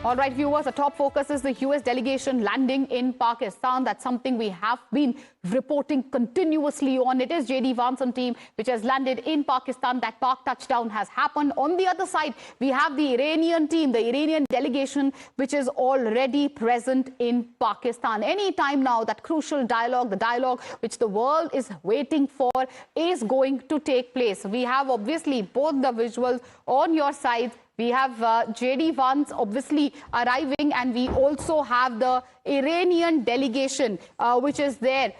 All right, viewers, the top focus is the US delegation landing in Pakistan. That's something we have been reporting continuously on. It is JD Vanson team which has landed in Pakistan. That Pak touchdown has happened. On the other side, we have the Iranian team, the Iranian delegation, which is already present in Pakistan. Any time now, that crucial dialogue, the dialogue which the world is waiting for, is going to take place. We have obviously both the visuals on your side. We have JD Vance obviously arriving, and we also have the Iranian delegation which is there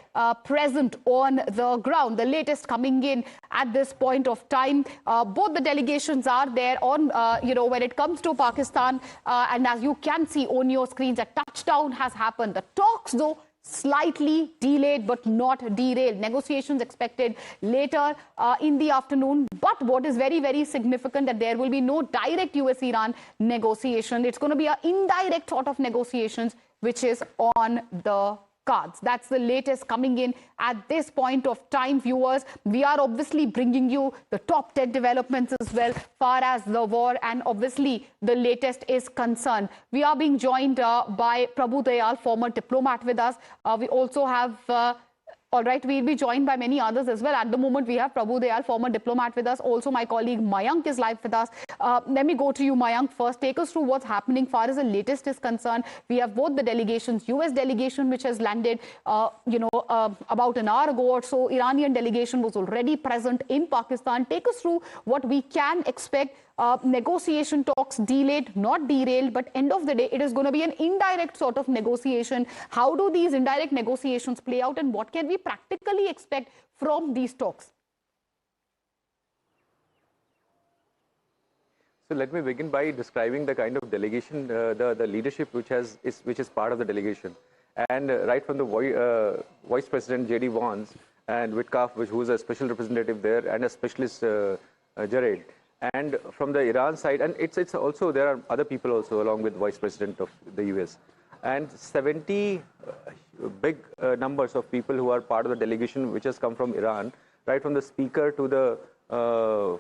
present on the ground. The latest coming in at this point of time. Both the delegations are there on, when it comes to Pakistan. And as you can see on your screens, a touchdown has happened. The talks, though, slightly delayed but not derailed. Negotiations expected later in the afternoon. But what is very, very significant that there will be no direct US-Iran negotiation. It's going to be an indirect sort of negotiations which is on the cards. That's the latest coming in at this point of time, viewers. We are obviously bringing you the top 10 developments as well, far as the war and obviously the latest is concerned. We are being joined by Prabhu Dayal, former diplomat with us. We also have all right, we'll be joined by many others as well. At the moment, we have Prabhu Dayal, former diplomat with us. Also, my colleague Mayank is live with us. Let me go to you, Mayank, first. Take us through what's happening far as the latest is concerned. We have both the delegations, US delegation, which has landed, about an hour ago or so. Iranian delegation was already present in Pakistan. Take us through what we can expect. Negotiation talks delayed, not derailed, but end of the day, it is going to be an indirect sort of negotiation. How do these indirect negotiations play out, and what can we practically expect from these talks? So let me begin by describing the kind of delegation, the leadership which is part of the delegation. And right from the Vice President J.D. Vance and Witkoff, who is a special representative there, and a specialist Jared. And from the Iran side, and it's also, there are other people also along with Vice President of the US. And 70 big numbers of people who are part of the delegation which has come from Iran, right from the speaker to the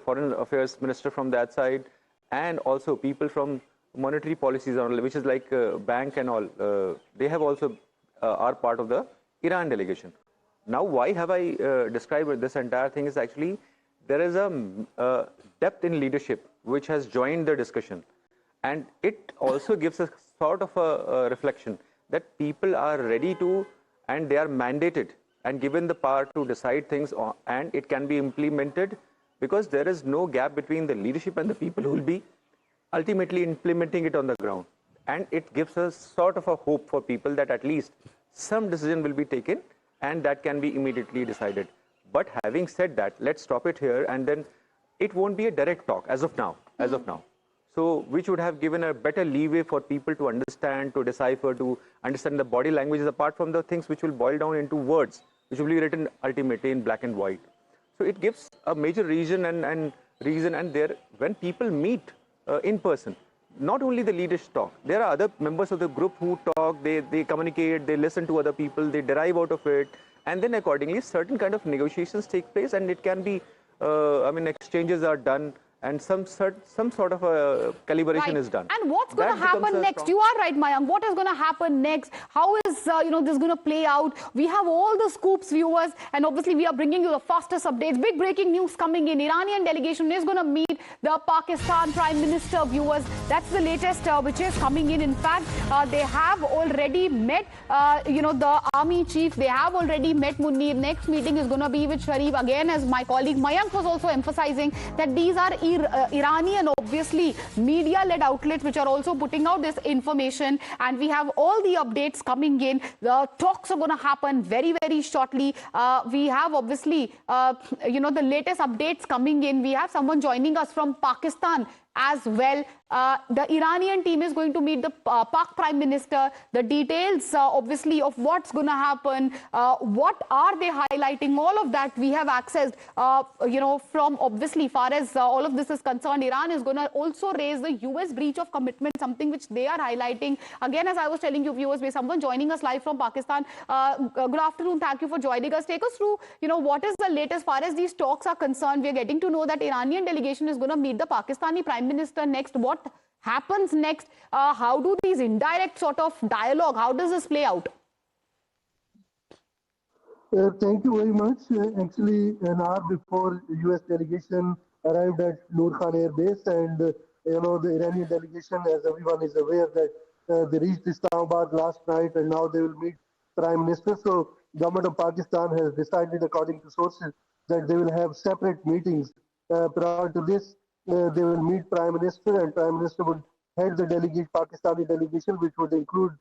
foreign affairs minister from that side, and also people from monetary policies, which is like bank and all. They have also are part of the Iran delegation. Now, why have I described this entire thing is actually there is a depth in leadership which has joined the discussion, and it also gives a sort of a reflection that people are ready to, and they are mandated and given the power to decide things, and it can be implemented because there is no gap between the leadership and the people who will be ultimately implementing it on the ground. And it gives us sort of a hope for people that at least some decision will be taken and that can be immediately decided. But having said that, let's stop it here, and then it won't be a direct talk as of now, So which would have given a better leeway for people to understand, to decipher, to understand the body languages, apart from the things which will boil down into words, which will be written ultimately in black and white. So it gives a major reason and there, when people meet in person, not only the leaders talk, there are other members of the group who talk, they communicate, they listen to other people, they derive out of it, and then accordingly certain kind of negotiations take place, and it can be, exchanges are done, and some sort of a calibration is done. And what's going to happen next? You are right, Mayank. What is going to happen next? How is this going to play out? We have all the scoops, viewers, and obviously we are bringing you the fastest updates. Big breaking news coming in. Iranian delegation is going to meet the Pakistan Prime Minister, viewers. That's the latest which is coming in. In fact, they have already met, the army chief. They have already met Munir. Next meeting is going to be with Sharif. Again, as my colleague Mayank was also emphasizing, that these are Iranian, obviously, media-led outlets which are also putting out this information, and we have all the updates coming in. The talks are going to happen very, very shortly. We have obviously, the latest updates coming in. We have someone joining us from Pakistan as well. The Iranian team is going to meet the Pak Prime Minister. The details, obviously, of what's going to happen, what are they highlighting, all of that we have accessed, from obviously far as all of this is concerned. Iran is going to also raise the US breach of commitment, something which they are highlighting. Again, as I was telling you, viewers, we have someone joining us live from Pakistan. Good afternoon. Thank you for joining us. Take us through, what is the latest far as these talks are concerned. We are getting to know that Iranian delegation is going to meet the Pakistani Prime Minister next. What happens next? How do these indirect sort of dialogue, how does this play out? Thank you very much. Actually, an hour before U.S. delegation arrived at Noor Khan Air Base, and the Iranian delegation, as everyone is aware, that they reached Islamabad last night, and now they will meet Prime Minister. So, government of Pakistan has decided, according to sources, that they will have separate meetings. Prior to this, they will meet Prime Minister, and Prime Minister would head the Pakistani delegation, which would include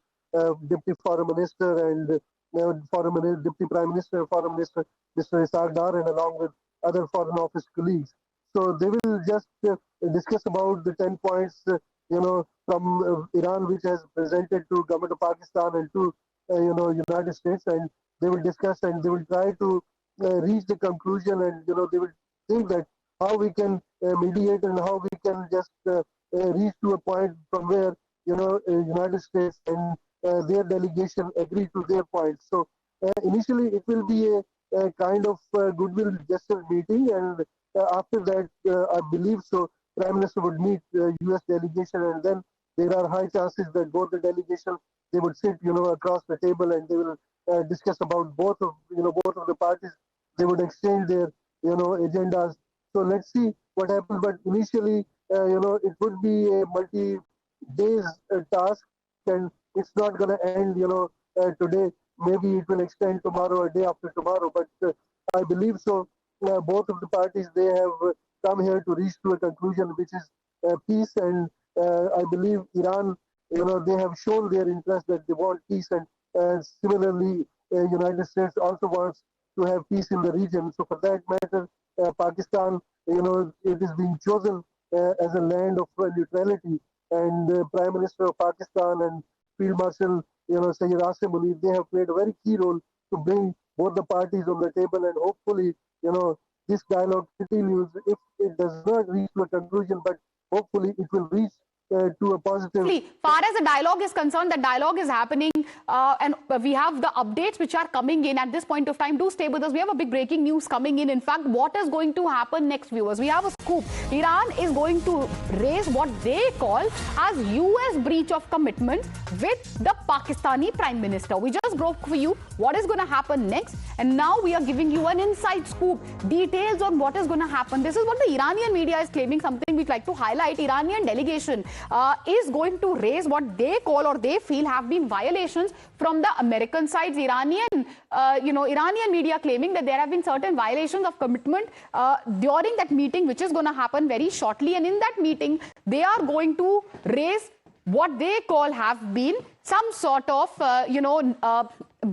Deputy Foreign Minister and Deputy Prime Minister, Foreign Minister, Mr. Ishaq Dar, and along with other Foreign Office colleagues. So they will just discuss about the 10 points, from Iran, which has presented to Government of Pakistan and to, United States, and they will discuss and they will try to reach the conclusion, and they will think that how we can mediate and how we can just reach to a point from where United States and their delegation agree to their points. So initially it will be a kind of goodwill gesture meeting, and after that, I believe so, Prime Minister would meet U.S. delegation, and then there are high chances that both the delegation, they would sit across the table, and they will discuss about both of the parties. They would exchange their agendas. So let's see what happens. But initially, it would be a multi-days task, and it's not going to end, today. Maybe it will extend tomorrow or day after tomorrow. But I believe so. Both of the parties, they have come here to reach to a conclusion, which is peace. And I believe Iran, they have shown their interest that they want peace. And similarly, United States also wants to have peace in the region. So for that matter, Pakistan, it is being chosen as a land of neutrality. And Prime Minister of Pakistan and Field Marshal, Sayyid Asim Munir, they have played a very key role to bring both the parties on the table, and hopefully, this dialogue continues. If it does not reach to a conclusion, but hopefully it will reach to a positive. Far as the dialogue is concerned, the dialogue is happening, and we have the updates which are coming in at this point of time. Do stay with us. We have a big breaking news coming in. In fact, what is going to happen next, viewers? We have a scoop. Iran is going to raise what they call as US breach of commitment with the Pakistani Prime Minister. We just broke for you what is going to happen next, and now we are giving you an inside scoop, details on what is going to happen. This is what the Iranian media is claiming, something we'd like to highlight. Iranian delegation is going to raise what they call or they feel have been violations from the American side's Iranian media claiming that there have been certain violations of commitment during that meeting, which is going to happen very shortly. And in that meeting, they are going to raise what they call have been some sort of,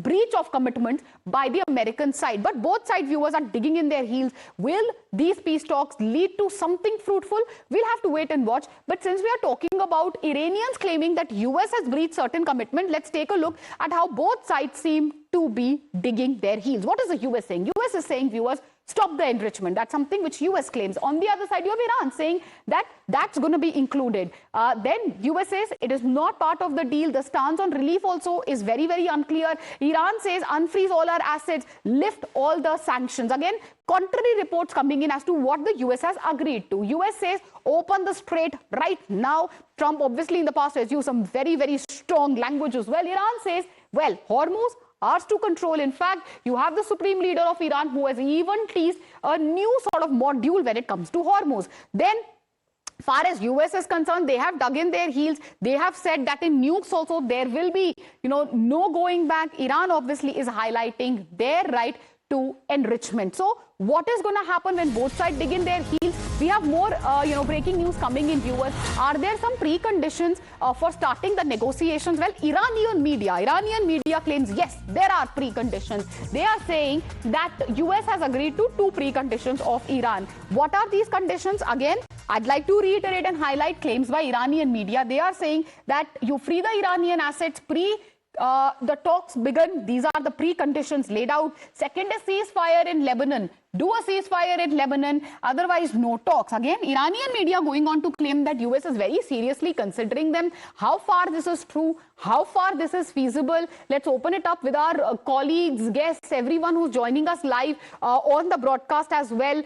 breach of commitment by the American side. But both side, viewers, are digging in their heels. Will these peace talks lead to something fruitful? We'll have to wait and watch. But since we are talking about Iranians claiming that US has breached certain commitment, let's take a look at how both sides seem to be digging their heels. What is the US saying? US is saying, viewers, stop the enrichment. That's something which US claims. On the other side, you have Iran saying that that's going to be included. Then US says it is not part of the deal. The stance on relief also is very, very unclear. Iran says unfreeze all our assets, lift all the sanctions. Again, contrary reports coming in as to what the US has agreed to. US says open the strait right now. Trump obviously in the past has used some very, very strong language as well. Iran says, well, Hormuz, ours to control. In fact, you have the supreme leader of Iran who has even teased a new sort of module when it comes to Hormuz. Then, far as US is concerned, they have dug in their heels. They have said that in nukes also there will be, no going back. Iran obviously is highlighting their right to enrichment. So what is going to happen when both sides dig in their heels? We have more, breaking news coming in, viewers. Are there some preconditions for starting the negotiations? Well, Iranian media claims, yes, there are preconditions. They are saying that US has agreed to 2 preconditions of Iran. What are these conditions? Again, I'd like to reiterate and highlight claims by Iranian media. They are saying that you free the Iranian assets the talks begin. These are the preconditions laid out. Second is ceasefire in Lebanon. Do a ceasefire in Lebanon, otherwise no talks. Again, Iranian media going on to claim that US is very seriously considering them. How far this is true, how far this is feasible? Let's open it up with our colleagues, guests, everyone who's joining us live on the broadcast as well.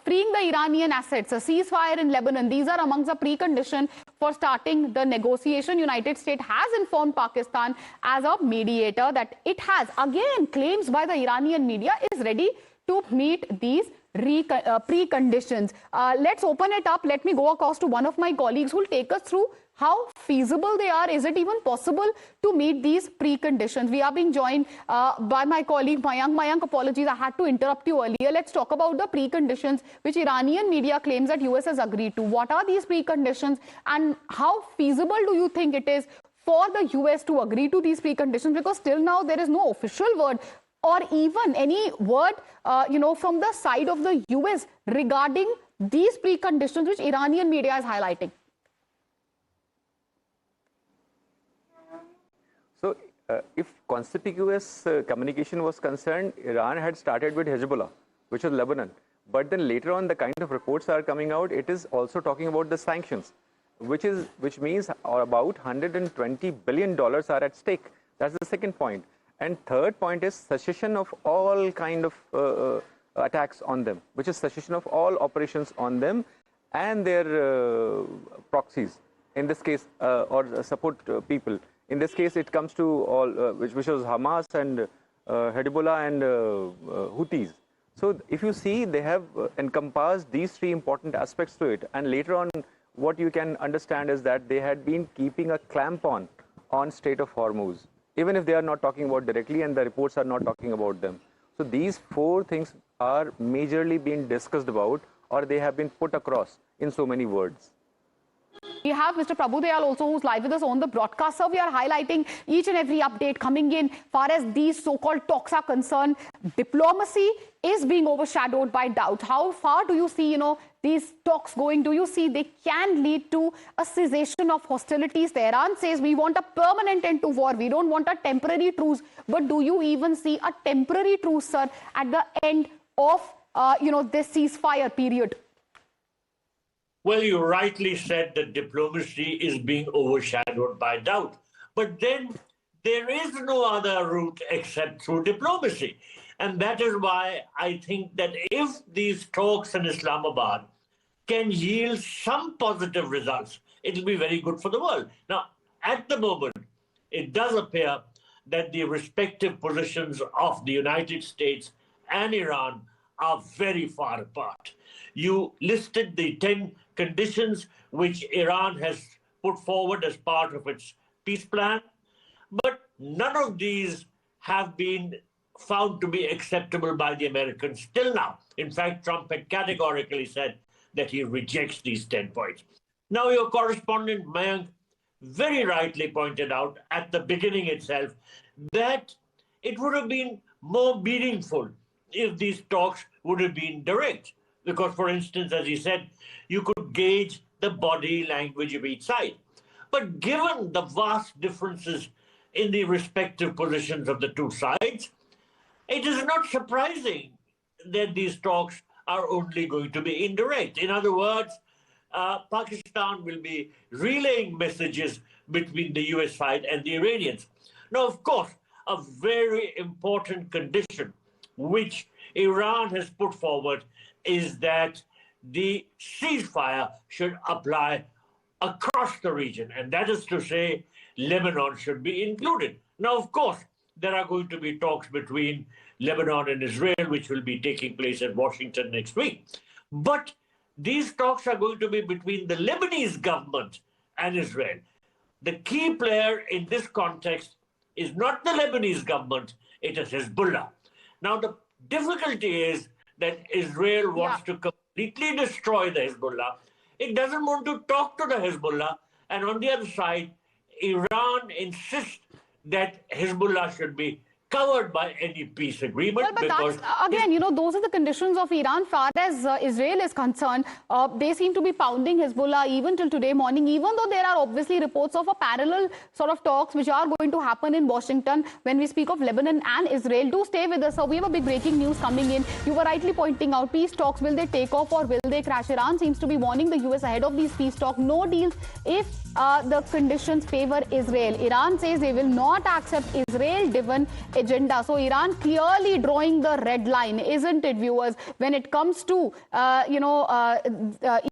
Freeing the Iranian assets, a ceasefire in Lebanon, these are amongst the preconditions for starting the negotiation. United States has informed Pakistan as a mediator that it has, again, claims by the Iranian media, is ready to meet these preconditions. Let's open it up. Let me go across to one of my colleagues who will take us through how feasible they are. Is it even possible to meet these preconditions? We are being joined by my colleague Mayank. Mayank, apologies, I had to interrupt you earlier. Let's talk about the preconditions which Iranian media claims that US has agreed to. What are these preconditions and how feasible do you think it is for the US to agree to these preconditions? Because till now there is no official word or even any word, from the side of the US regarding these preconditions which Iranian media is highlighting. So, if conspicuous communication was concerned, Iran had started with Hezbollah, which was Lebanon. But then later on, the kind of reports are coming out, it is also talking about the sanctions, which means about $120 billion are at stake. That's the second point. And third point is cessation of all kind of attacks on them, which is cessation of all operations on them and their proxies, in this case, or support people. In this case, it comes to all, which was Hamas and Hezbollah and Houthis. So if you see, they have encompassed these three important aspects to it. And later on, what you can understand is that they had been keeping a clamp on Strait of Hormuz, even if they are not talking about directly and the reports are not talking about them. So these four things are majorly being discussed about, or they have been put across in so many words. We have Mr. Prabhu Dayal also, who's live with us on the broadcast. So we are highlighting each and every update coming in. Far as these so-called talks are concerned, diplomacy is being overshadowed by doubt. How far do you see, these talks going? Do you see they can lead to a cessation of hostilities? Tehran says we want a permanent end to war. We don't want a temporary truce. But do you even see a temporary truce, sir, at the end of, this ceasefire period? Well, you rightly said that diplomacy is being overshadowed by doubt. But then there is no other route except through diplomacy. And that is why I think that if these talks in Islamabad can yield some positive results, it will be very good for the world. Now, at the moment, it does appear that the respective positions of the United States and Iran are very far apart. You listed the 10 conditions which Iran has put forward as part of its peace plan, but none of these have been found to be acceptable by the Americans till now. In fact, Trump had categorically said that he rejects these 10 points. Now, your correspondent, Mayank, very rightly pointed out at the beginning itself that it would have been more meaningful if these talks would have been direct. Because, for instance, as he said, you could gauge the body language of each side. But given the vast differences in the respective positions of the two sides, it is not surprising that these talks are only going to be indirect. In other words, Pakistan will be relaying messages between the US side and the Iranians. Now, of course, a very important condition which Iran has put forward is that the ceasefire should apply across the region, and that is to say, Lebanon should be included. Now, of course, there are going to be talks between Lebanon and Israel, which will be taking place in Washington next week. But these talks are going to be between the Lebanese government and Israel. The key player in this context is not the Lebanese government, it is Hezbollah. Now, the difficulty is that Israel wants to completely destroy the Hezbollah. It doesn't want to talk to the Hezbollah. And on the other side, Iran insists that Hezbollah should be covered by any peace agreement. Well, but that's, again, those are the conditions of Iran. Far as Israel is concerned, they seem to be pounding Hezbollah even till today morning, even though there are obviously reports of a parallel sort of talks which are going to happen in Washington when we speak of Lebanon and Israel. Do stay with us. So we have a big breaking news coming in. You were rightly pointing out peace talks. Will they take off or will they crash? Iran seems to be warning the US ahead of these peace talks. No deals if the conditions favor Israel. Iran says they will not accept Israel-driven agenda. So Iran clearly drawing the red line, isn't it, viewers? When it comes to,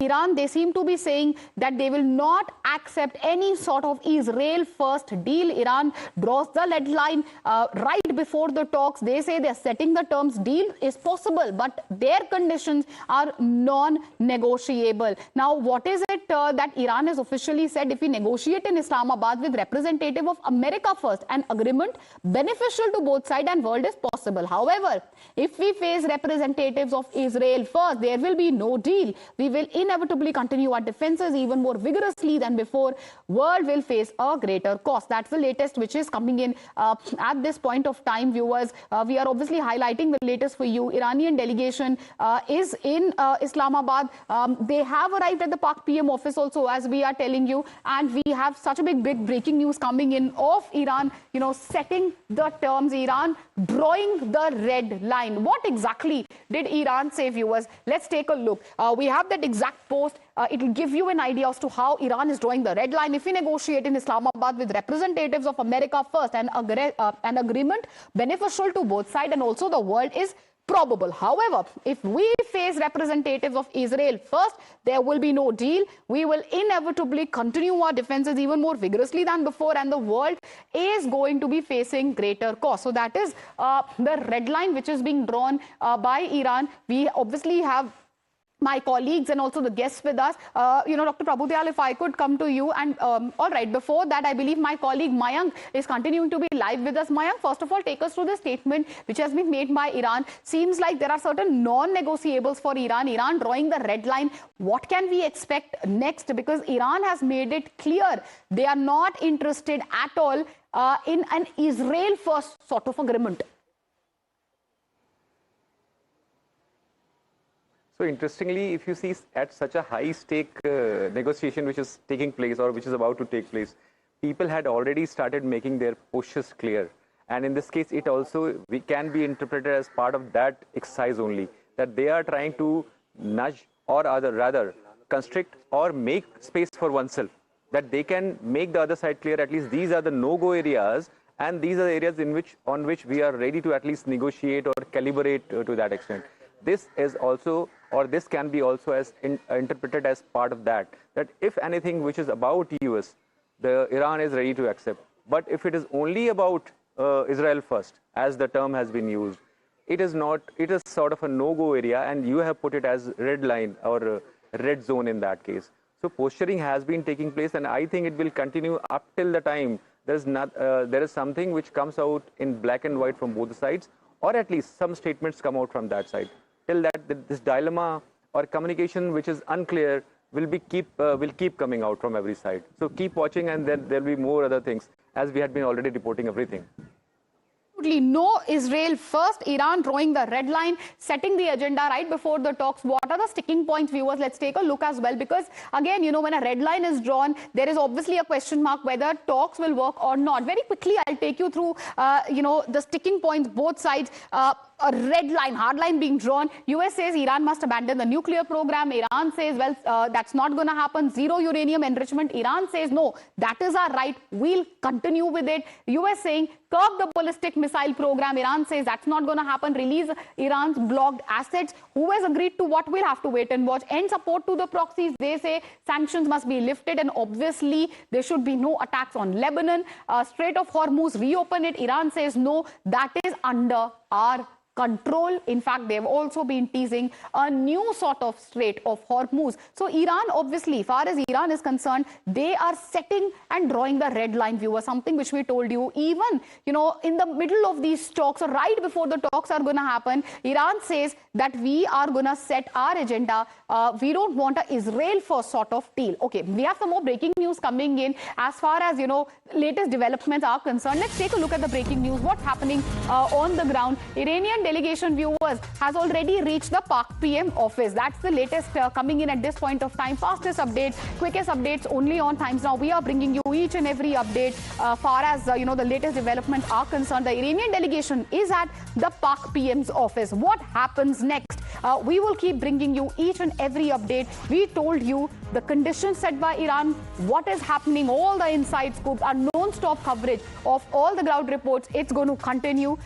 Iran, they seem to be saying that they will not accept any sort of Israel first deal. Iran draws the red line right before the talks. They say they're setting the terms. Deal is possible, but their conditions are non-negotiable. Now, what is it that Iran has officially said? If we negotiate in Islamabad with representative of America first, an agreement beneficial to both sides and world is possible. However, if we face representatives of Israel first, there will be no deal. We will inevitably continue our defenses even more vigorously than before. World will face a greater cost. That's the latest which is coming in at this point of time, viewers. We are obviously highlighting the latest for you. Iranian delegation is in Islamabad. They have arrived at the Pak PM office also, as we are telling you, and we have such a big breaking news coming in of Iran, setting the terms, Iran drawing the red line. What exactly did Iran say, viewers? Let's take a look. We have that exact post. It will give you an idea as to how Iran is drawing the red line. If we negotiate in Islamabad with representatives of America first, an agreement beneficial to both sides and also the world is probable. However, if we face representatives of Israel first, there will be no deal. We will inevitably continue our defenses even more vigorously than before, and the world is going to be facing greater cost. So that is the red line which is being drawn by Iran. We obviously have my colleagues and also the guests with us. Dr. Prabhutyal, if I could come to you. And all right, before that, I believe my colleague Mayank is continuing to be live with us. Mayank, first of all, take us through the statement which has been made by Iran. Seems like there are certain non-negotiables for Iran. Iran drawing the red line. What can we expect next? Because Iran has made it clear they are not interested at all in an Israel first sort of agreement. So interestingly, if you see at such a high stake negotiation which is taking place or which is about to take place, people had already started making their pushes clear. And in this case, it also can be interpreted as part of that exercise only, that they are trying to nudge or rather constrict or make space for oneself, that they can make the other side clear, at least these are the no-go areas, and these are the areas on which we are ready to at least negotiate or calibrate to that extent. This is also, or this can be also as interpreted as part of that if anything which is about US, Iran is ready to accept. But if it is only about Israel first, as the term has been used, it is not, it is sort of a no-go area, and you have put it as red line or red zone in that case. So posturing has been taking place, and I think it will continue up till the time there is something which comes out in black and white from both sides, or at least some statements come out from that side. Till that, this dilemma or communication which is unclear will keep coming out from every side. So keep watching, and then there'll be more other things, as we had been already reporting everything. No Israel first, Iran drawing the red line, setting the agenda right before the talks. What are the sticking points, viewers? Let's take a look as well, because again, when a red line is drawn, there is obviously a question mark whether talks will work or not. Very quickly, I'll take you through, the sticking points, both sides. A red line, hard line being drawn. US says Iran must abandon the nuclear program. Iran says, well, that's not going to happen. Zero uranium enrichment. Iran says, no, that is our right. We'll continue with it. US saying, curb the ballistic missile program. Iran says that's not going to happen. Release Iran's blocked assets. Who has agreed to what? We'll have to wait and watch. End support to the proxies. They say sanctions must be lifted, and obviously there should be no attacks on Lebanon. Strait of Hormuz, reopen it. Iran says no, that is under our control. In fact, they've also been teasing a new sort of Strait of Hormuz. So Iran, obviously, far as Iran is concerned, they are setting and drawing the red line, viewer, something which we told you. Even, in the middle of these talks, or right before the talks are going to happen, Iran says that we are going to set our agenda. We don't want an Israel first sort of deal. Okay, we have some more breaking news coming in as far as, latest developments are concerned. Let's take a look at the breaking news. What's happening on the ground? Iranian delegation, viewers, has already reached the Pak PM office. That's the latest coming in at this point of time. Fastest updates, quickest updates only on Times Now. We are bringing you each and every update far as the latest developments are concerned. The Iranian delegation is at the Pak PM's office. What happens next? We will keep bringing you each and every update. We told you the conditions set by Iran, what is happening, all the inside scoops, our non-stop coverage of all the ground reports. It's going to continue.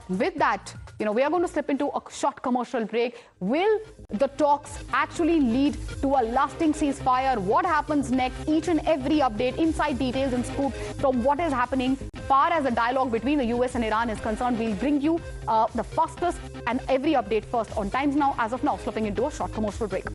With that, we are going to slip into a short commercial break. Will the talks actually lead to a lasting ceasefire? What happens next? Each and every update, inside details and scoop from what is happening far as the dialogue between the US and Iran is concerned. We'll bring you the fastest and every update first on Times Now. As of now, slipping into a short commercial break.